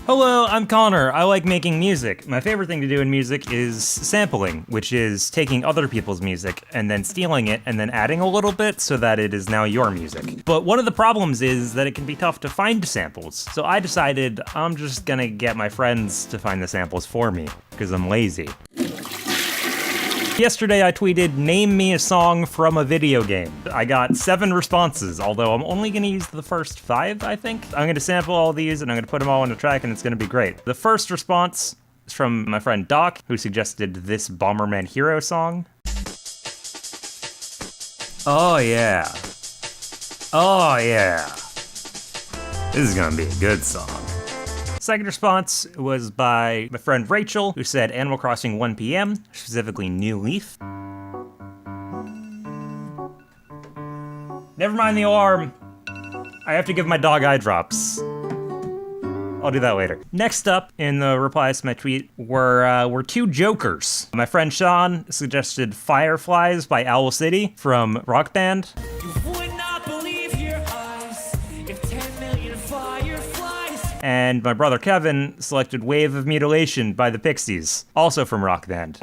Hello, I'm Connor. I like making music. My favorite thing to do in music is sampling, which is taking other people's music and then stealing it and then adding a little bit so that it is now your music. But one of the problems is that it can be tough to find samples. So I decided I'm just gonna get my friends to find the samples for me, because I'm lazy. Yesterday I tweeted, name me a song from a video game. I got 7 responses, although I'm only gonna use the first 5, I think. I'm gonna sample all these and I'm gonna put them all on a track and it's gonna be great. The first response is from my friend Doc, who suggested this Bomberman Hero song. Oh yeah. Oh yeah. This is gonna be a good song. Second response was by my friend Rachel, who said Animal Crossing 1 PM, specifically New Leaf. Never mind the alarm. I have to give my dog eye drops. I'll do that later. Next up in the replies to my tweet were 2 jokers. My friend Sean suggested Fireflies by Owl City from Rock Band. And my brother Kevin selected Wave of Mutilation by the Pixies, also from Rock Band.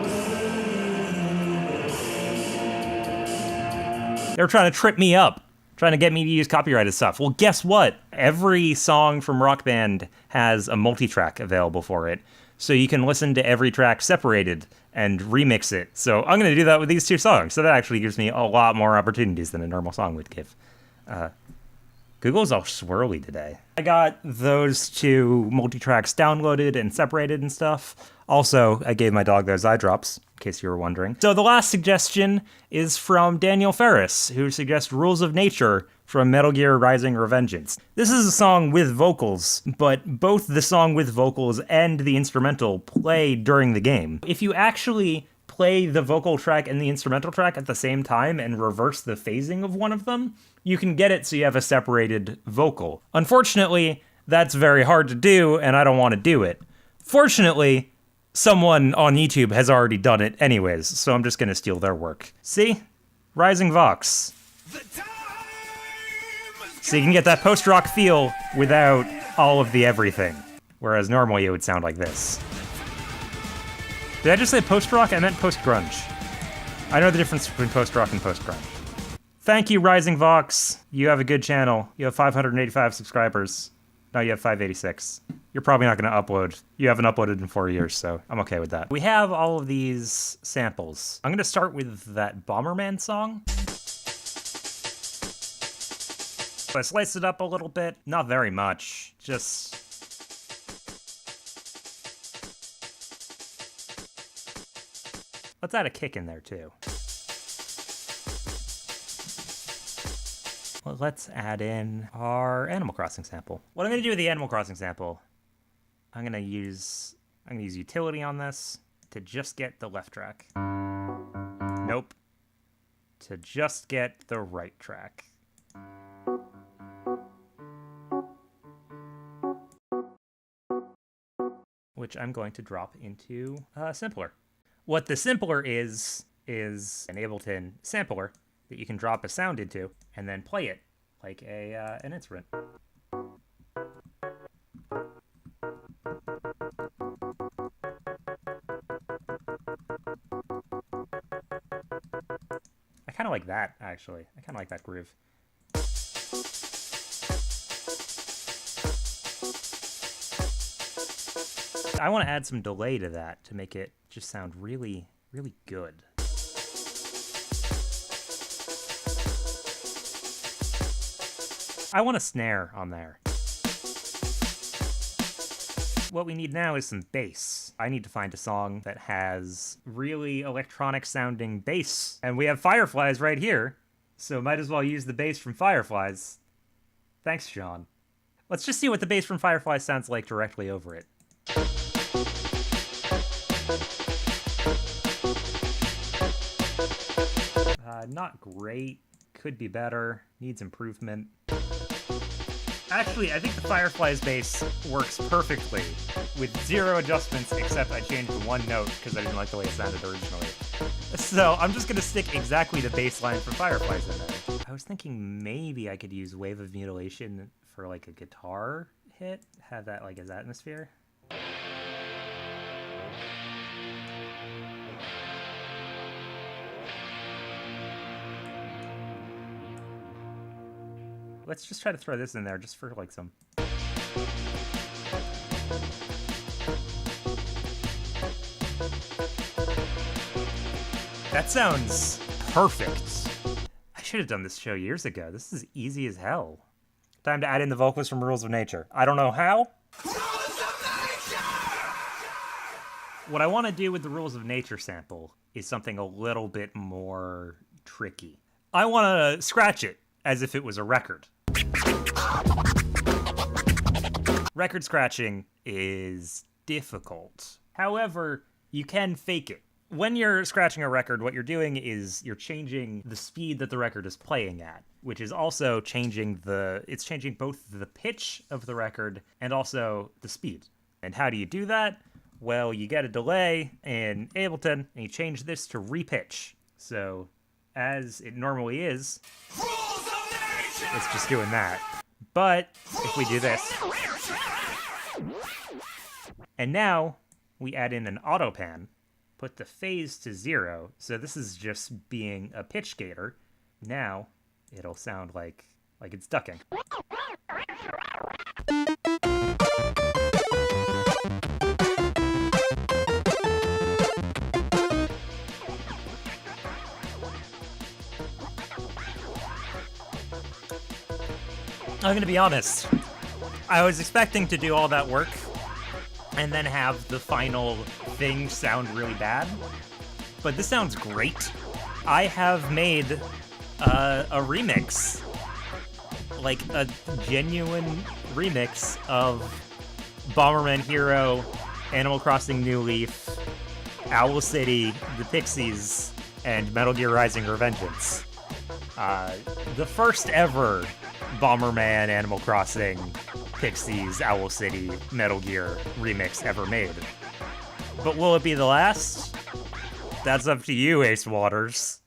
They were trying to trip me up, trying to get me to use copyrighted stuff. Well, guess what? Every song from Rock Band has a multi-track available for it, so you can listen to every track separated and remix it. So I'm gonna do that with these 2 songs, so that actually gives me a lot more opportunities than a normal song would give. Google's all swirly today. I got those 2 multi-tracks downloaded and separated and stuff. Also, I gave my dog those eye drops, in case you were wondering. So the last suggestion is from Daniel Ferris, who suggests Rules of Nature from Metal Gear Rising: Revengeance. This is a song with vocals, but both the song with vocals and the instrumental play during the game. If you actually play the vocal track and the instrumental track at the same time and reverse the phasing of one of them, you can get it so you have a separated vocal. Unfortunately, that's very hard to do, and I don't want to do it. Fortunately, someone on YouTube has already done it anyways, so I'm just gonna steal their work. See? Rising Vox. So you can get that post-rock feel without all of the everything, whereas normally it would sound like this. Did I just say post-rock? I meant post-grunge. I know the difference between post-rock and post-grunge. Thank you, Rising Vox. You have a good channel. You have 585 subscribers. No, you have 586. You're probably not going to upload. You haven't uploaded in 4 years, so I'm okay with that. We have all of these samples. I'm going to start with that Bomberman song. So I sliced it up a little bit. Not very much. Just... let's add a kick in there, too. Well, let's add in our Animal Crossing sample. What I'm gonna do with the Animal Crossing sample, I'm gonna use utility on this to just get the left track. Nope. To just get the right track. Which I'm going to drop into Simpler. What the Simpler is an Ableton sampler that you can drop a sound into and then play it like an instrument. I kind of like that, actually. I kind of like that groove. I want to add some delay to that to make it just sound really, really good. I want a snare on there. What we need now is some bass. I need to find a song that has really electronic sounding bass. And we have Fireflies right here, so might as well use the bass from Fireflies. Thanks, Sean. Let's just see what the bass from Fireflies sounds like directly over it. Not great. Could be better. Needs improvement. Actually, I think the Fireflies bass works perfectly with 0 adjustments, except I changed one note because I didn't like the way it sounded originally. So I'm just gonna stick exactly the bass line for Fireflies in there. I was thinking maybe I could use Wave of Mutilation for like a guitar hit, have that like as atmosphere. Let's just try to throw this in there just for like some... That sounds perfect. I should have done this show years ago. This is easy as hell. Time to add in the vocals from Rules of Nature. I don't know how. Rules of Nature! What I want to do with the Rules of Nature sample is something a little bit more tricky. I want to scratch it as if it was a record. Record scratching is difficult. However, you can fake it. When you're scratching a record, what you're doing is you're changing the speed that the record is playing at, which is also changing it's changing both the pitch of the record and also the speed. And how do you do that? Well, you get a delay in Ableton, and you change this to repitch. So, as it normally is, it's just doing that. But, if we do this, and now we add in an auto pan, put the phase to 0, so this is just being a pitch gator. Now, it'll sound like it's ducking. I'm gonna be honest, I was expecting to do all that work and then have the final thing sound really bad, but this sounds great. I have made a remix, like a genuine remix of Bomberman Hero, Animal Crossing New Leaf, Owl City, The Pixies, and Metal Gear Rising: Revengeance. The first ever Bomberman, Animal Crossing, Pixies, Owl City, Metal Gear remix ever made. But will it be the last? That's up to you, Ace Waters.